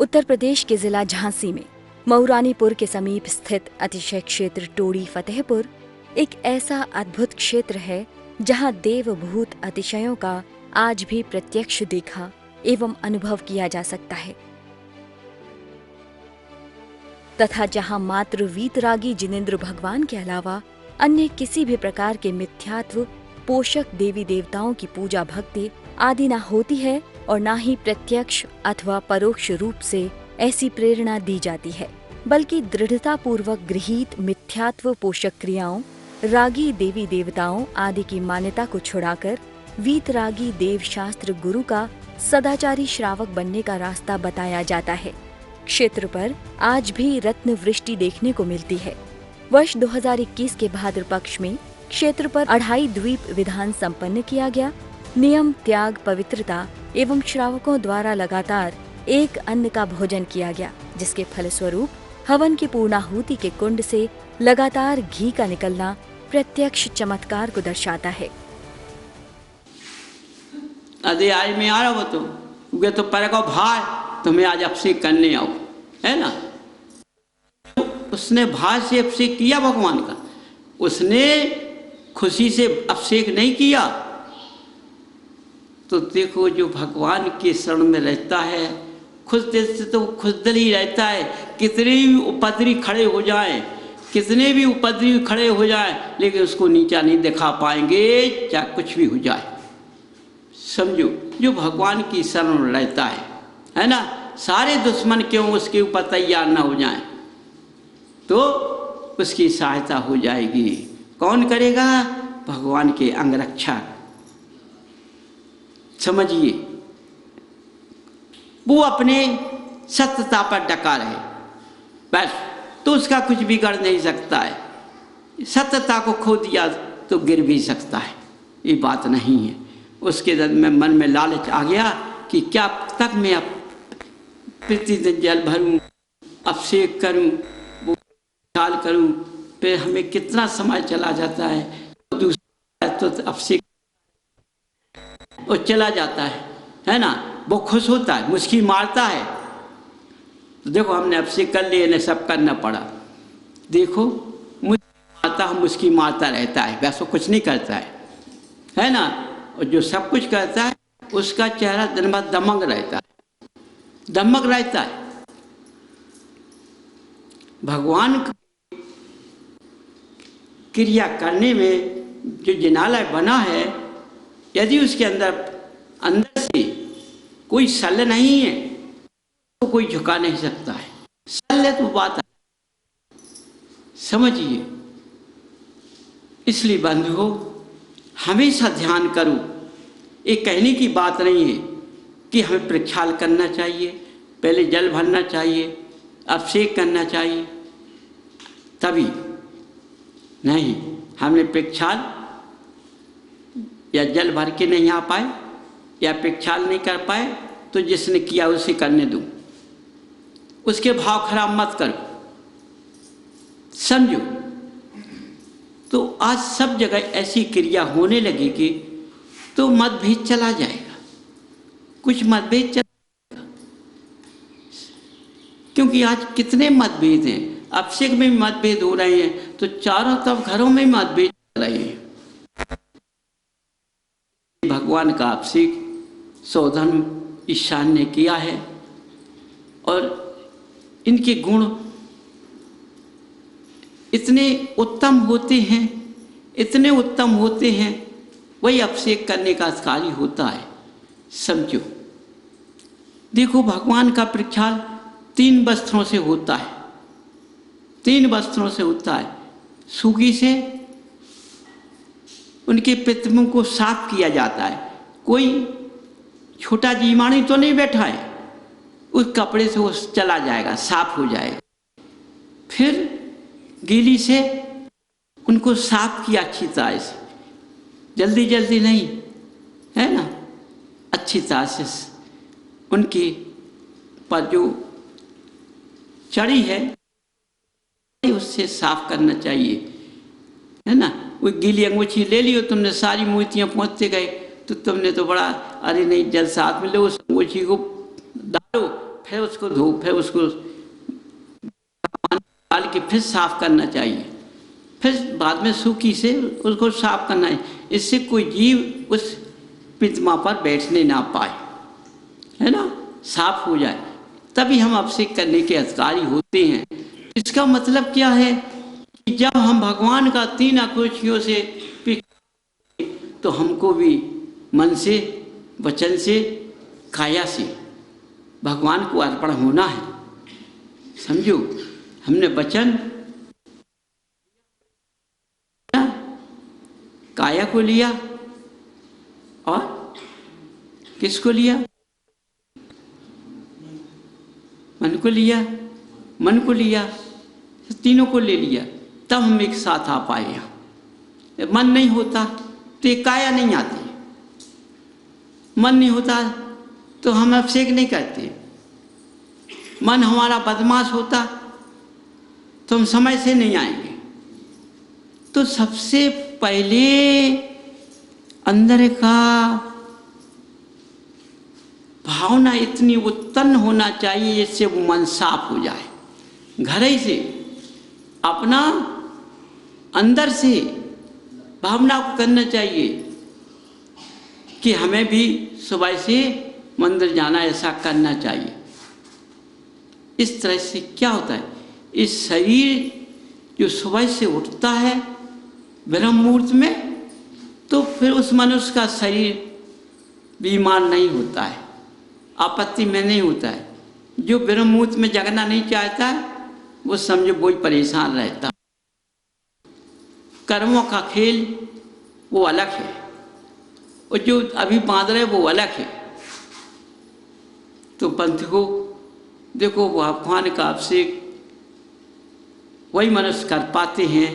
उत्तर प्रदेश के जिला झांसी में मऊरानीपुर के समीप स्थित अतिशय क्षेत्र टोड़ी फतेहपुर एक ऐसा अद्भुत क्षेत्र है जहां देवभूत अतिशयों का आज भी प्रत्यक्ष देखा एवं अनुभव किया जा सकता है तथा जहां मात्र वीतरागी जिनेंद्र भगवान के अलावा अन्य किसी भी प्रकार के मिथ्यात्व पोषक देवी देवताओं की पूजा भक्ति आदि न होती है और न ही प्रत्यक्ष अथवा परोक्ष रूप से ऐसी प्रेरणा दी जाती है, बल्कि दृढ़ता पूर्वक गृहीत मिथ्यात्व पोषक क्रियाओं रागी देवी देवताओं आदि की मान्यता को छुड़ाकर वीतरागी देव शास्त्र गुरु का सदाचारी श्रावक बनने का रास्ता बताया जाता है। क्षेत्र पर आज भी रत्न वृष्टि देखने को मिलती है। वर्ष 2021 के भाद्र पक्ष में क्षेत्र पर अढ़ाई द्वीप विधान संपन्न किया गया। नियम त्याग पवित्रता एवं श्रावकों द्वारा लगातार एक अन्न का भोजन किया गया, जिसके फलस्वरूप हवन की पूर्णाहुति के कुंड से लगातार घी का निकलना प्रत्यक्ष चमत्कार को दर्शाता है। अरे आज मैं आ रहा हूँ तो पर को भाई तुम्हें आज अभिषेक करने आओ, है ना। उसने भाई से अभिषेक किया भगवान का, उसने खुशी से अभिषेक नहीं किया। तो देखो जो भगवान के शरण में रहता है खुश दिल से तो खुश दिल ही रहता है। कितने भी उपद्रवी खड़े हो जाएं, कितने भी उपद्रवी खड़े हो जाएं, लेकिन उसको नीचा नहीं दिखा पाएंगे, चाहे कुछ भी हो जाए। समझो जो भगवान की शरण में रहता है ना, सारे दुश्मन क्यों उसके ऊपर तैयार ना हो जाएं तो उसकी सहायता हो जाएगी। कौन करेगा? भगवान के अंगरक्षक। समझिए, वो अपने सत्यता पर डका रहे बस, तो उसका कुछ बिगड़ नहीं सकता है। सत्यता को खो दिया तो गिर भी सकता है, ये बात नहीं है। उसके मन में लालच आ गया कि क्या तक मैं अब प्रतिदिन जल भरूं, अभिषेक करूं, वो ख्याल करूं, फिर हमें कितना समय चला जाता है। दूसरा तो अभिषेक और चला जाता है ना। वो खुश होता है, मुस्की मारता है। तो देखो हमने अभिषेक कर लिए, सब करना पड़ा। देखो मुस्की मारता रहता है, वैसे कुछ नहीं करता है ना। और जो सब कुछ करता है उसका चेहरा दिन भर दमक रहता है, दमक रहता है। भगवान क्रिया करने में जो जिनालय बना है, यदि उसके अंदर से कोई शल्य नहीं है तो कोई झुका नहीं सकता है। शल्य तो बात है, समझिए। इसलिए बंधुओं, हमेशा ध्यान करो। ये कहने की बात नहीं है कि हमें प्रक्षाल करना चाहिए, पहले जल भरना चाहिए, अभिषेक करना चाहिए, तभी नहीं। हमने प्रक्षाल या जल भर के नहीं आ पाए या प्रक्षाल नहीं कर पाए तो जिसने किया उसे करने दो, उसके भाव खराब मत करो, समझो। तो आज सब जगह ऐसी क्रिया होने लगेगी तो मतभेद चला जाएगा, कुछ मतभेद चला जाएगा। क्योंकि आज कितने मतभेद हैं, अभिषेक में मतभेद हो रहे हैं, तो चारों तरफ घरों में मतभेद चल रहे हैं। भगवान का अभिषेक सौधर्म ईशान ने किया है और इनके गुण इतने उत्तम होते हैं, इतने उत्तम होते हैं, वही अभिषेक करने का कार्य होता है। समझो, देखो भगवान का प्रक्षाल 3 वस्त्रों से होता है, 3 वस्त्रों से होता है। सूगी से उनके प्रतिबिंब को साफ किया जाता है। कोई छोटा जीवाणु तो नहीं बैठा है, उस कपड़े से वो चला जाएगा, साफ हो जाएगा। फिर गीली से उनको साफ किया अच्छी तरह से, जल्दी जल्दी नहीं, है ना, अच्छी तरह से उनकी पर जो चढ़ी है उससे साफ करना चाहिए, है ना। वो गीली अंगूठी ले लियो तुमने, सारी मोतियाँ पहुँचते गए तो तुमने तो बड़ा, अरे नहीं, जल साथ में लो, उस अंगूठी को डालो, फिर उसको धो, फिर उसको डाल के फिर साफ करना चाहिए, फिर बाद में सूखी से उसको साफ करना है। इससे कोई जीव उस प्रतिमा पर बैठने ना पाए, है ना, साफ हो जाए, तभी हम अभिषेक करने के अधिकारी होते हैं। इसका मतलब क्या है कि जब हम भगवान का 3 आकृतियों से तो हमको भी मन से, वचन से, काया से भगवान को अर्पण होना है। समझो, हमने वचन काया को लिया और किसको लिया? मन को लिया, मन को लिया, तीनों को ले लिया, तब हम एक साथ आ पाए। यहाँ मन नहीं होता तो ये काया नहीं आती, मन नहीं होता तो हम अभिषेक नहीं करते। मन हमारा बदमाश होता तो हम समय से नहीं आएंगे। तो सबसे पहले अंदर का भावना इतनी उत्पन्न होना चाहिए जिससे वो मन साफ हो जाए। घर ही से अपना अंदर से भावना को करना चाहिए कि हमें भी सुबह से मंदिर जाना, ऐसा करना चाहिए। इस तरह से क्या होता है, इस शरीर जो सुबह से उठता है ब्रह्म मुहूर्त में, तो फिर उस मनुष्य का शरीर बीमार नहीं होता है, आपत्ति में नहीं होता है। जो ब्रह्म मुहूर्त में जगना नहीं चाहता है वो समझो वही परेशान रहता। कर्मों का खेल वो अलग है, और जो अभी बांध रहे वो अलग है। तो पंथ को देखो, भगवान का अभिषेक वही मनुष्य कर पाते हैं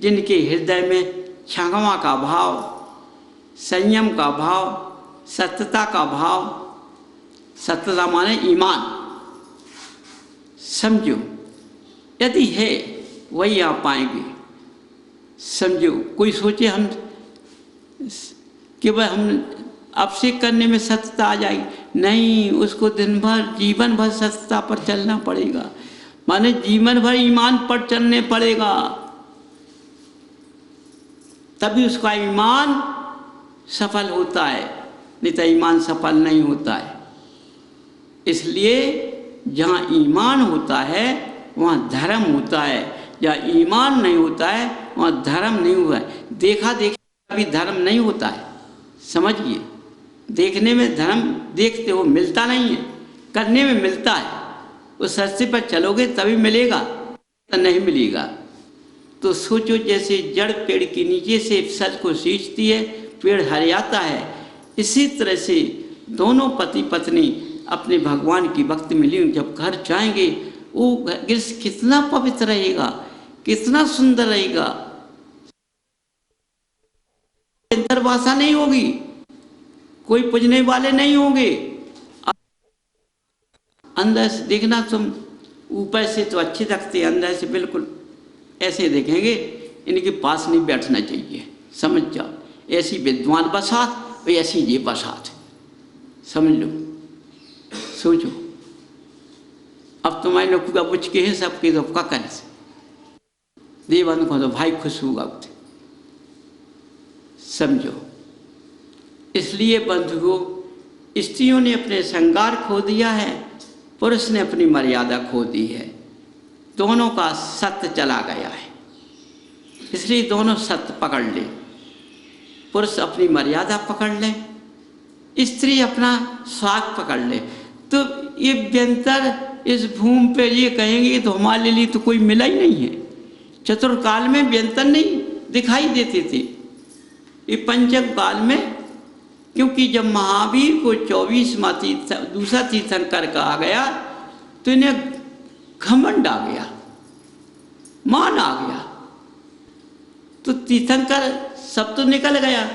जिनके हृदय में क्षमा का भाव, संयम का भाव, सत्यता का भाव, सत्यता माने ईमान, समझो, यदि है वही आ पाएंगे। समझो, कोई सोचे हम कि भाई हम अभिषेक करने में सत्यता आ जाएगी, नहीं, उसको दिन भर जीवन भर सत्यता पर चलना पड़ेगा, माने जीवन भर ईमान पर चलने पड़ेगा, तभी उसका ईमान सफल होता है, नहीं तो ईमान सफल नहीं होता है। इसलिए जहाँ ईमान होता है वहाँ धर्म होता है, जहाँ ईमान नहीं होता है वहाँ धर्म नहीं हुआ है। देखा देखी कभी धर्म नहीं होता है, समझिए। देखने में धर्म देखते हो मिलता नहीं है, करने में मिलता है। उस रास्ते पर चलोगे तभी मिलेगा, तो नहीं मिलेगा। तो सोचो, जैसे जड़ पेड़ के नीचे से सच को सींचती है, पेड़ हरियाता है, इसी तरह से दोनों पति पत्नी अपने भगवान की भक्ति में लीन जब घर जाएंगे, वो गृहस्थ कितना पवित्र रहेगा, कितना सुंदर रहेगा। अंतर्भाषा नहीं होगी, कोई पूजने वाले नहीं होंगे। अंदर से देखना, तुम ऊपर से तो अच्छे लगते हैं, अंदर से बिल्कुल ऐसे देखेंगे, इनके पास नहीं बैठना चाहिए। समझ जाओ, ऐसी विद्वान बसात और ऐसी ये बसात, समझ लो, सोचो। अब तुम्हारे लोग का पूछ के है सबके, तो क्या करें, देवन को तो भाई खुश होगा, समझो। इसलिए बंधुओं, स्त्रियों ने अपने श्रृंगार खो दिया है, पुरुष ने अपनी मर्यादा खो दी है, दोनों का सत्य चला गया है। इसलिए दोनों सत्य पकड़ ले, पुरुष अपनी मर्यादा पकड़ ले, स्त्री अपना स्वार्थ पकड़ ले। तो ये व्यंतर इस भूमि पे ये कहेंगे तो हमारे लिए तो कोई मिला ही नहीं है। चतुर्काल में व्यंतर नहीं दिखाई देते थे, ये पंचम काल में, क्योंकि जब महावीर को 24वां दूसरा तीर्थंकर कहा गया तो इन्हें घमंड आ गया, मान आ गया, तो तीर्थंकर सब तो निकल गया।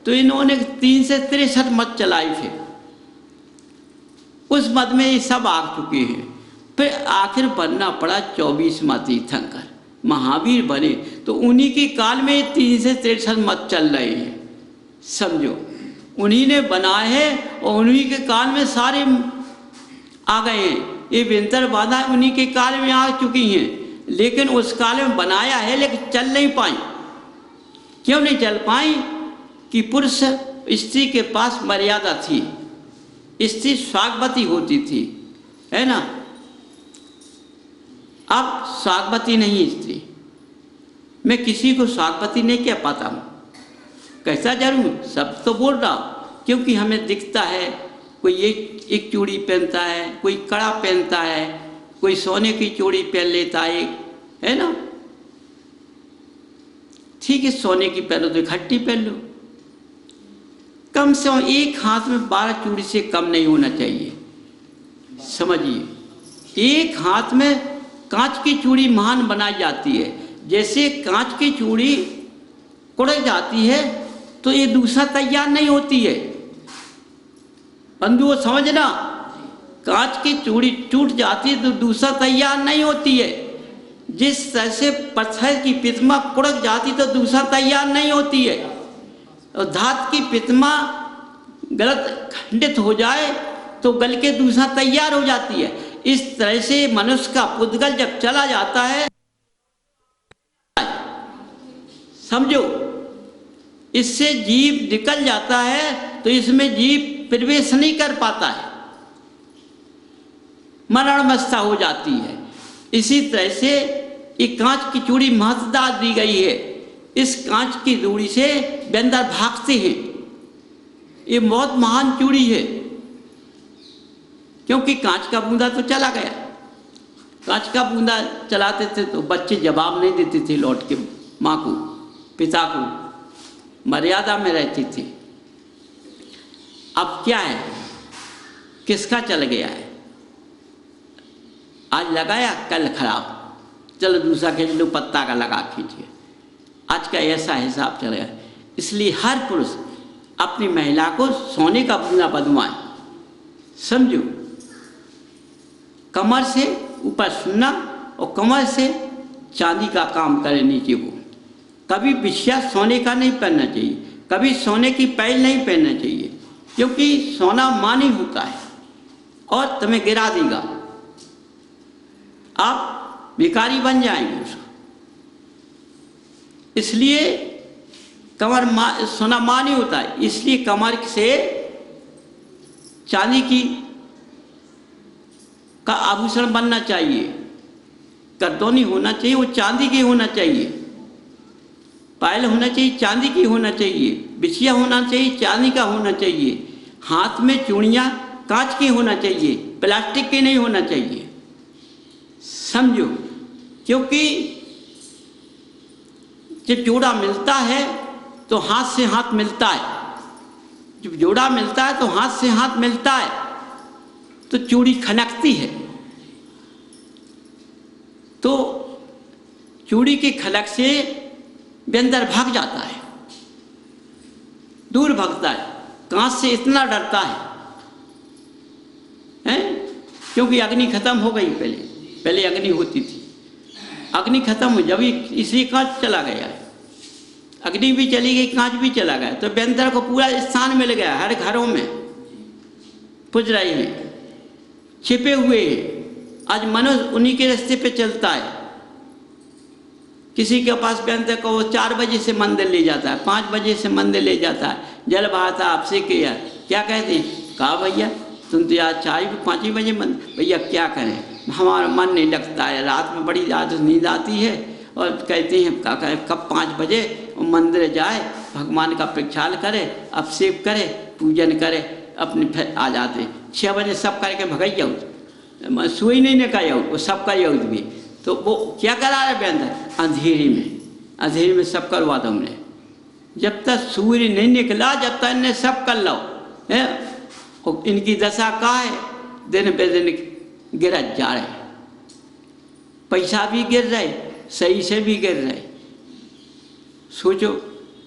तो इन्होंने 3 से 63 मत चलाई, फिर उस मत में ये सब आ चुके हैं। फिर आखिर बनना पड़ा 24वां तीर्थंकर, महावीर बने। तो उन्हीं के काल में 3 से 63 मत चल रहे हैं, समझो, उन्हीं ने बनाए हैं और उन्हीं के काल में सारे आ गए हैं। ये व्यंतर बाधा उन्हीं के काल में आ चुकी हैं, लेकिन उस काल में बनाया है, लेकिन चल नहीं पाई। क्यों नहीं चल पाई? कि पुरुष स्त्री के पास मर्यादा थी, स्त्री स्वागवती होती थी, है ना। अब स्वागवती नहीं स्त्री। मैं किसी को स्वागवती नहीं कह पाता हूँ, कैसा जरूर सब तो बोल रहा हूँ, क्योंकि हमें दिखता है कोई एक चूड़ी पहनता है, कोई कड़ा पहनता है, कोई सोने की चूड़ी पहन लेता है ना। ठीक है, सोने की पहनो तो इकट्ठी पहन लो, कम से कम एक हाथ में 12 चूड़ी से कम नहीं होना चाहिए। समझिए, एक हाथ में कांच की चूड़ी महान बनाई जाती है। जैसे कांच की चूड़ी कुड़क जाती है तो ये दूसरा तैयार नहीं होती है। बंधुओं समझना, कांच की चूड़ी टूट जाती है तो दूसरा तैयार नहीं होती है। जिस तरह से पत्थर की प्रतिमा कुड़क जाती तो दूसरा तैयार नहीं होती है, और धातु की प्रतिमा गलत खंडित हो जाए तो गल के दूसरा तैयार हो जाती है। इस तरह से मनुष्य का पुद्गल जब चला जाता है, समझो, इससे जीव निकल जाता है तो इसमें जीव प्रवेश नहीं कर पाता है, मरणावस्था हो जाती है। इसी तरह से ये कांच की चूड़ी महत्ता दी गई है। इस कांच की चूड़ी से बंदर भागते हैं। ये बहुत महान चूड़ी है, क्योंकि कांच का बूंदा तो चला गया। कांच का बूंदा चलाते थे तो बच्चे जवाब नहीं देते थे लौट के माँ को, पिता को, मर्यादा में रहते थे। अब क्या है, किसका चल गया है? आज लगाया कल खराब, चलो दूसरा खींच लो, पत्ता का लगा खींचिए। आज का ऐसा हिसाब चल गया। इसलिए हर पुरुष अपनी महिला को सोने का बूंदा बंधवाए। समझो, कमर से ऊपर सुनना और कमर से चांदी का काम करे नीचे वो। कभी बिछिया सोने का नहीं पहनना चाहिए, कभी सोने की पैल नहीं पहनना चाहिए, क्योंकि सोना मानी होता है और तुम्हें गिरा देगा, आप भिखारी बन जाएंगे उसको। इसलिए कमर सोना मानी होता है, इसलिए कमर से चांदी की का आभूषण बनना चाहिए। करदौनी होना चाहिए, वो चांदी की होना चाहिए। पायल होना चाहिए, चांदी की होना चाहिए। बिछिया होना चाहिए, चांदी का होना चाहिए। हाथ में चूड़ियाँ कांच की होना चाहिए, प्लास्टिक की नहीं होना चाहिए। समझो, क्योंकि जब जोड़ा मिलता है तो हाथ से हाथ मिलता है। जब जोड़ा मिलता है तो हाथ से हाथ मिलता है, तो चूड़ी खनकती है। तो चूड़ी की खनक से बंदर भाग जाता है, दूर भागता है। कांच से इतना डरता है, क्योंकि अग्नि खत्म हो गई। पहले अग्नि होती थी, अग्नि खत्म हो, जब इसी कांच चला गया है। अग्नि भी चली गई, कांच भी चला गया, तो बंदर को पूरा स्थान मिल गया। हर घरों में पुज रहे हैं, छिपे हुए हैं। आज मनुष्य उन्हीं के रास्ते पे चलता है। किसी के पास बंदर को वो 4 बजे से मंदिर ले जाता है, 5 बजे से मंदिर ले जाता है। जल बहाता आपसे किया, क्या कहते हैं, कहा भैया तुम तो यार 4-5 ही बजे मंदिर। भैया क्या करें, हमारा मन नहीं लगता है, रात में बड़ी ज़्यादा नींद आती है। और कहते हैं क्या करें, कब 5 बजे मंदिर जाए, भगवान का प्रक्षाल करे, अभिषेक करे, पूजन करे, अपने फिर आ जाते। 6 बजे सब करके भगाई जाऊँ, सोई नहीं ने कहा वो सब कर जाऊँ भी। तो वो क्या करा रहे बंदर, अंधेरी में सब करवा दो हमने। जब तक सूर्य नहीं निकला, जब तक इन्हें सब कर लो है। और इनकी दशा का है, दिन पे दिन गिरत जा रहे, पैसा भी गिर रहे, सही से भी गिर रहे। सोचो,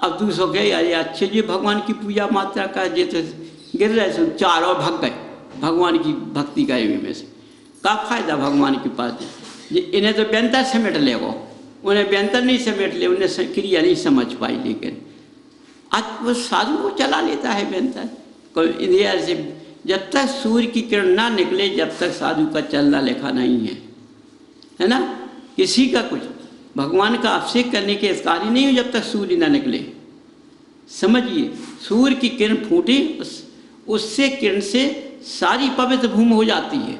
अब दूसरों के अरे अच्छे जी भगवान की पूजा मात्रा कर जे तो गिर रहे, सो 4 और भग गए भगवान की भक्ति करेंगे में से। का फायदा भगवान के पास, इन्हें तो व्यंतर समेट ले, उन्हें व्यंतर नहीं समेट ले, उन्हें क्रिया नहीं समझ पाई। लेकिन आज वो साधु को चला लेता है व्यंतर। कोई इधर से जब तक सूर्य की किरण ना निकले, जब तक साधु का चलना लेखा नहीं है ना। किसी का कुछ भगवान का अभिषेक करने के अधिकार ही नहीं हो जब तक सूर्य ना निकले। समझिए, सूर्य की किरण फूटे, उससे किरण से सारी पवित्र भूमि हो जाती है।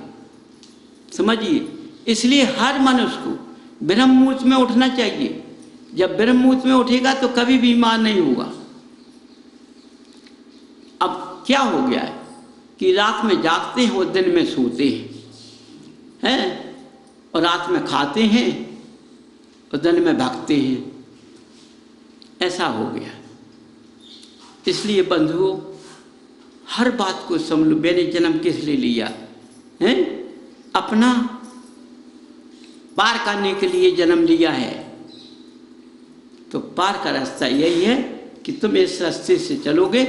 समझिए, इसलिए हर मनुष्य को ब्रह्म मुहूर्त में उठना चाहिए। जब ब्रह्म मुहूर्त में उठेगा तो कभी बीमार नहीं होगा। अब क्या हो गया है कि रात में जागते हैं और दिन में सोते हैं, और रात में खाते हैं और दिन में भागते हैं, ऐसा हो गया। इसलिए बंधुओं, हर बात को समझ लो, मैंने जन्म किस लिए लिया है? अपना पार करने के लिए जन्म लिया है। तो पार का रास्ता यही है कि तुम इस रास्ते से चलोगे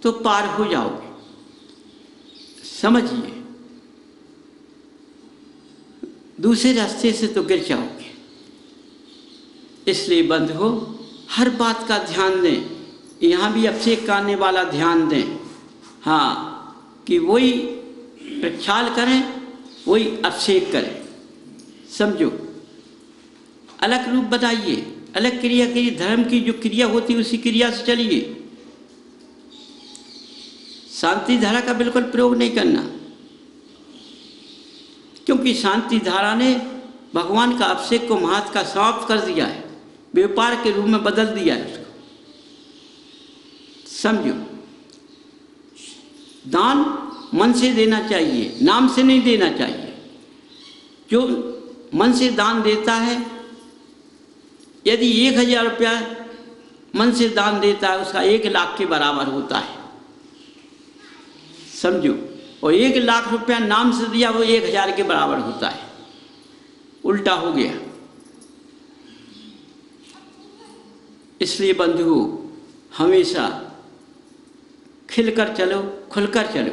तो पार हो जाओगे। समझिए, दूसरे रास्ते से तो गिर जाओगे। इसलिए बंधुओं, हर बात का ध्यान दें। यहाँ भी अभिषेक करने वाला ध्यान दें, हाँ, कि वही प्रक्षाल करें, वही अभिषेक करें। समझो, अलग रूप बताइए, अलग क्रिया करिए। धर्म की जो क्रिया होती है उसी क्रिया से चलिए। शांति धारा का बिल्कुल प्रयोग नहीं करना, क्योंकि शांति धारा ने भगवान का अभिषेक को महत्व का समाप्त कर दिया है, व्यापार के रूप में बदल दिया है उसको। समझो, दान मन से देना चाहिए, नाम से नहीं देना चाहिए। जो मन से दान देता है, यदि 1000 रुपया मन से दान देता है, उसका 1 लाख के बराबर होता है। समझो, और 1 लाख रुपया नाम से दिया, वो 1000 के बराबर होता है। उल्टा हो गया। इसलिए बंधुओं, हमेशा खिलकर चलो, खुलकर चलो।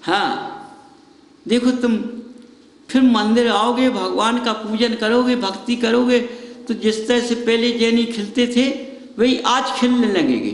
हाँ, देखो, तुम फिर मंदिर आओगे, भगवान का पूजन करोगे, भक्ति करोगे, तो जिस तरह से पहले जैनी खिलते थे वही आज खिलने लगेंगे।